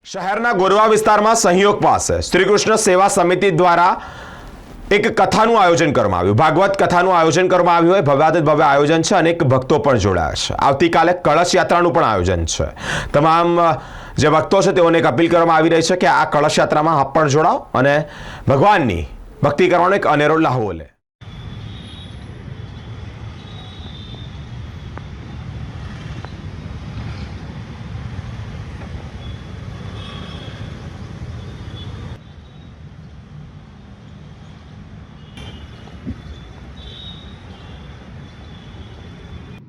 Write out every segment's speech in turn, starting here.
શહેરના ગોરવા વિસ્તારમાં સંયોગ પાસે શ્રીકૃષ્ણ સેવા સમિતિ દ્વારા એક કથાનું આયોજન કરવામાં આવ્યું। ભાગવત કથાનું આયોજન કરવામાં આવ્યું હોય ભવ્યાતિ ભવ્ય આયોજન છે। અનેક ભક્તો પણ જોડાયા છે। આવતીકાલે કળશ યાત્રાનું પણ આયોજન છે। તમામ જે ભક્તો છે તેઓને એક અપીલ કરવામાં આવી રહી છે કે આ કળશ યાત્રામાં આપ પણ જોડાઓ અને ભગવાનની ભક્તિ કરવાનો એક અનેરો લહાવો લે।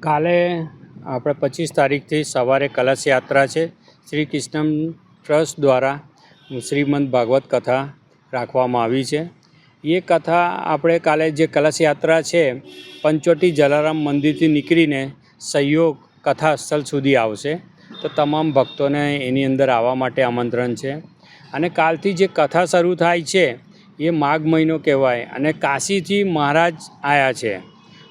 કાલે આપણે 25 તારીખથી સવારે કલશ યાત્રા છે। શ્રી કૃષ્ણ ટ્રસ્ટ દ્વારા શ્રીમદ ભાગવત કથા રાખવામાં આવી છે। એ કથા આપણે કાલે જે કલશ યાત્રા છે પંચવટી જલારામ મંદિરથી નીકળીને સહયોગ કથા સ્થળ સુધી આવશે। તો તમામ ભક્તોને એની અંદર આવવા માટે આમંત્રણ છે। અને કાલથી જે કથા શરૂ થાય છે એ માઘ મહિનો કહેવાય અને કાશીથી મહારાજ આવ્યા છે।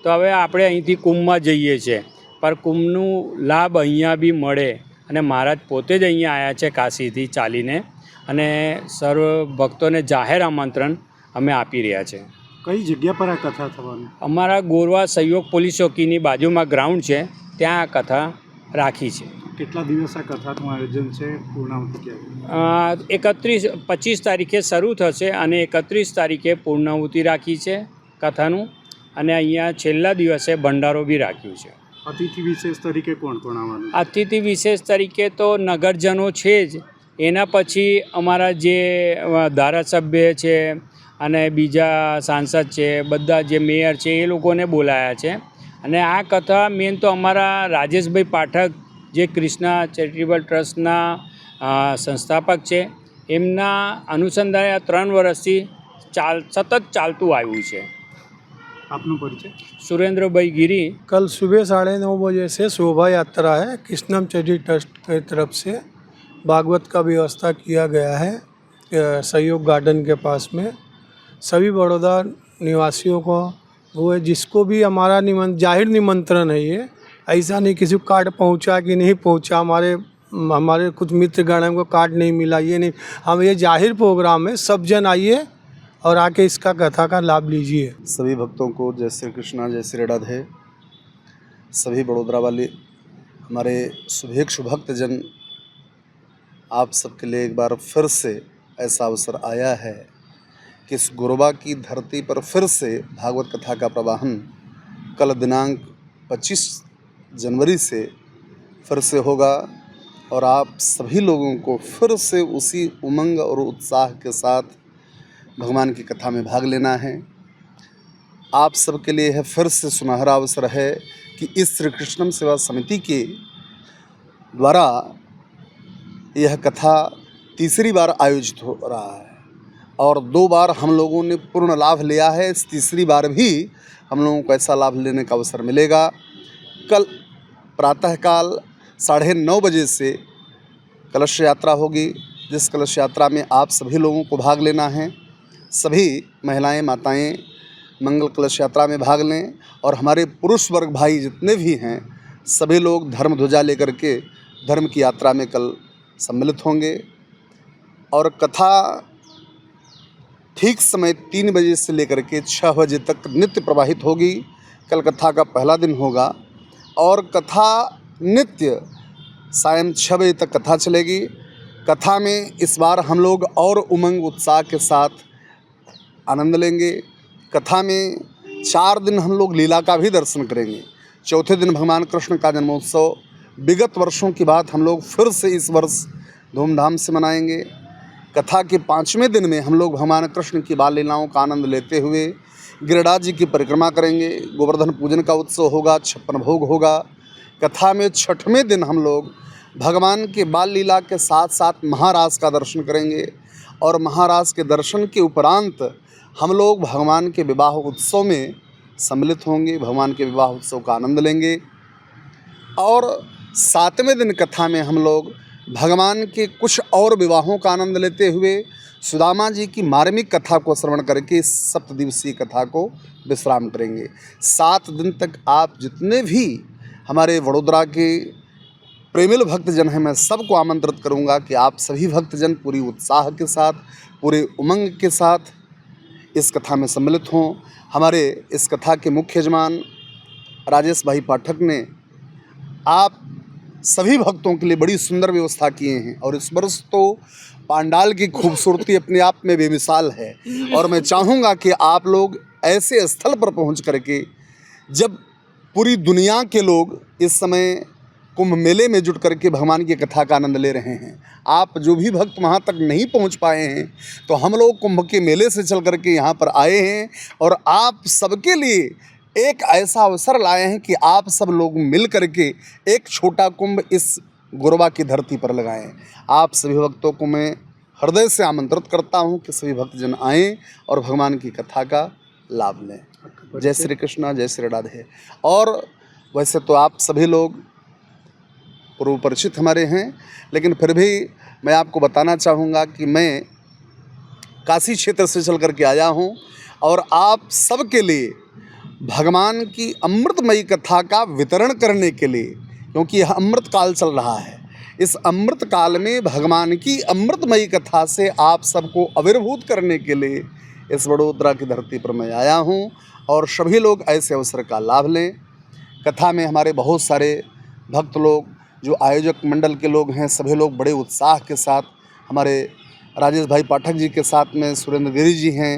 તો હવે આપણે અહીંથી કુંભમાં જઈએ છીએ પણ કુંભનું લાભ અહીંયા બી મળે અને મહારાજ પોતે જ અહીંયા આવ્યા છે કાશીથી ચાલીને અને સર્વ ભક્તોને જાહેર આમંત્રણ અમે આપી રહ્યા છે। કઈ જગ્યા પર આ કથા થવાની? અમારા ગોરવા સહયોગ પોલીસ ચોકીની બાજુમાં ગ્રાઉન્ડ છે ત્યાં આ કથા રાખી છે। કેટલા દિવસ આ કથાનું આયોજન છે? પૂર્ણાહુતિ ક્યારે? 25 તારીખે શરૂ થશે અને 31 તારીખે પૂર્ણાહુતિ રાખી છે કથાનું અને અહીંયા છેલ્લા દિવસે ભંડારો બી રાખ્યું છે। અતિથિ વિશેષ તરીકે કોણ કોણ આવવાનું? અતિથિ વિશેષ તરીકે તો નગરજનો છે જ, એના પછી અમારા જે ધારાસભ્ય છે અને બીજા સાંસદ છે, બધા જે મેયર છે એ લોકોને બોલાયા છે। અને આ કથા મેન તો અમારા રાજેશભાઈ પાઠક જે કૃષ્ણા ચેરિટેબલ ટ્રસ્ટના સંસ્થાપક છે એમના અનુસંધાને આ 3 વર્ષથી સતત ચાલતું આવ્યું છે। आपनो परिचय? सुरेंद्र भाई गिरी। कल सुबह 9:30 बजे से शोभा यात्रा है। कृष्णम चैरिटी ट्रस्ट की तरफ से भागवत का व्यवस्था किया गया है सहयोग गार्डन के पास में। सभी बड़ौदा निवासियों को वो है जिसको भी हमारा जाहिर निमंत्रण है। ये ऐसा नहीं किसी को कार्ड पहुंचा कि नहीं पहुंचा, हमारे कुछ मित्रगण को कार्ड नहीं मिला, ये नहीं। हम ये जाहिर प्रोग्राम है, सब जन आइए और आके इसका कथा का लाभ लीजिए। सभी भक्तों को जय श्री कृष्णा, जय श्री राधे। सभी बड़ोदरा वाले हमारे शुभेच्छु भक्तजन, आप सबके लिए एक बार फिर से ऐसा अवसर आया है कि इस गोरवा की धरती पर फिर से भागवत कथा का प्रवाहन कल दिनांक 25 जनवरी से फिर से होगा और आप सभी लोगों को फिर से उसी उमंग और उत्साह के साथ भगवान की कथा में भाग लेना है। आप सबके लिए है फिर से सुनहरा अवसर है कि इस श्री कृष्णम सेवा समिति के द्वारा यह कथा तीसरी बार आयोजित हो रहा है और 2 बार हम लोगों ने पूर्ण लाभ लिया है। इस तीसरी बार भी हम लोगों को ऐसा लाभ लेने का अवसर मिलेगा। कल प्रातःकाल 9:30 बजे से कलश यात्रा होगी, जिस कलश यात्रा में आप सभी लोगों को भाग लेना है। सभी महिलाएं माताएं मंगल कलश यात्रा में भाग लें और हमारे पुरुष वर्ग भाई जितने भी हैं सभी लोग धर्म ध्वजा लेकर के धर्म की यात्रा में कल सम्मिलित होंगे। और कथा ठीक समय 3 बजे से लेकर के 6 बजे तक नित्य प्रवाहित होगी। कल कथा का पहला दिन होगा और कथा नित्य सायं 6 बजे तक कथा चलेगी। कथा में इस बार हम लोग और उमंग उत्साह के साथ आनंद लेंगे। कथा में 4 दिन हम लोग लीला का भी दर्शन करेंगे। चौथे दिन भगवान कृष्ण का जन्मोत्सव विगत वर्षों की बात हम लोग फिर से इस वर्ष धूमधाम से मनाएंगे। कथा के 5वें दिन में हम लोग भगवान कृष्ण की बाल लीलाओं का आनंद लेते हुए गिरिराज जी की परिक्रमा करेंगे। गोवर्धन पूजन का उत्सव होगा, 56 भोग होगा। कथा में 6वें दिन हम लोग भगवान के बाल लीला के साथ साथ महारास का दर्शन करेंगे और महारास के दर्शन के उपरांत हम लोग भगवान के विवाह उत्सव में सम्मिलित होंगे, भगवान के विवाह उत्सव का आनंद लेंगे। और 7वें दिन कथा में हम लोग भगवान के कुछ और विवाहों का आनंद लेते हुए सुदामा जी की मार्मिक कथा को श्रवण करके 7 दिवसीय कथा को विश्राम करेंगे। 7 दिन तक आप जितने भी हमारे वडोदरा के प्रेमिल भक्तजन हैं, मैं सबको आमंत्रित करूंगा कि आप सभी भक्तजन पूरी उत्साह के साथ, पूरे उमंग के साथ इस कथा में सम्मिलित हों। हमारे इस कथा के मुख्य यजमान राजेश भाई पाठक ने आप सभी भक्तों के लिए बड़ी सुंदर व्यवस्था किए हैं और इस वर्ष तो पांडाल की खूबसूरती अपने आप में बेमिसाल है। और मैं चाहूँगा कि आप लोग ऐसे स्थल पर पहुँच करके, जब पूरी दुनिया के लोग इस समय कुंभ मेले में जुट करके भगवान की कथा का आनंद ले रहे हैं, आप जो भी भक्त वहाँ तक नहीं पहुँच पाए हैं, तो हम लोग कुंभ के मेले से चल करके यहाँ पर आए हैं और आप सबके लिए एक ऐसा अवसर लाए हैं कि आप सब लोग मिल करके एक छोटा कुंभ इस गुरबा की धरती पर लगाएं। आप सभी भक्तों को मैं हृदय से आमंत्रित करता हूं कि सभी भक्तजन आएं और भगवान की कथा का लाभ लें। जय श्री कृष्णा, जय श्री राधे। और वैसे तो आप सभी लोग पूर्व परिचित हमारे हैं, लेकिन फिर भी मैं आपको बताना चाहूँगा कि मैं काशी क्षेत्र से चल करके आया हूँ और आप सबके लिए भगवान की अमृतमयी कथा का वितरण करने के लिए, क्योंकि यह अमृत काल चल रहा है, इस अमृत काल में भगवान की अमृतमयी कथा से आप सबको आविर्भूत करने के लिए इस वडोदरा की धरती पर मैं आया हूँ और सभी लोग ऐसे अवसर का लाभ लें। कथा में हमारे बहुत सारे भक्त लोग, जो आयोजक मंडल के लोग हैं, सभी लोग बड़े उत्साह के साथ, हमारे राजेश भाई पाठक जी के साथ में सुरेंद्र गिरी जी हैं,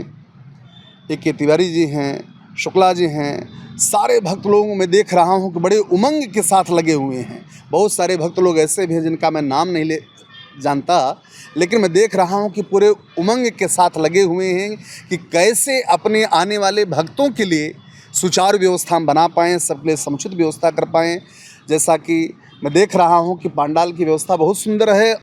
ए.के. तिवारी जी हैं, शुक्ला जी हैं, सारे भक्त लोगों में देख रहा हूं कि बड़े उमंग के साथ लगे हुए हैं। बहुत सारे भक्त लोग ऐसे भी हैं जिनका मैं नाम नहीं ले जानता, लेकिन मैं देख रहा हूं कि पूरे उमंग के साथ लगे हुए हैं कि कैसे अपने आने वाले भक्तों के लिए सुचारू व्यवस्था हम बना पाएँ, सबके लिए समुचित व्यवस्था कर पाएँ। जैसा कि मैं देख रहा हूं कि पांडाल की व्यवस्था बहुत सुंदर है।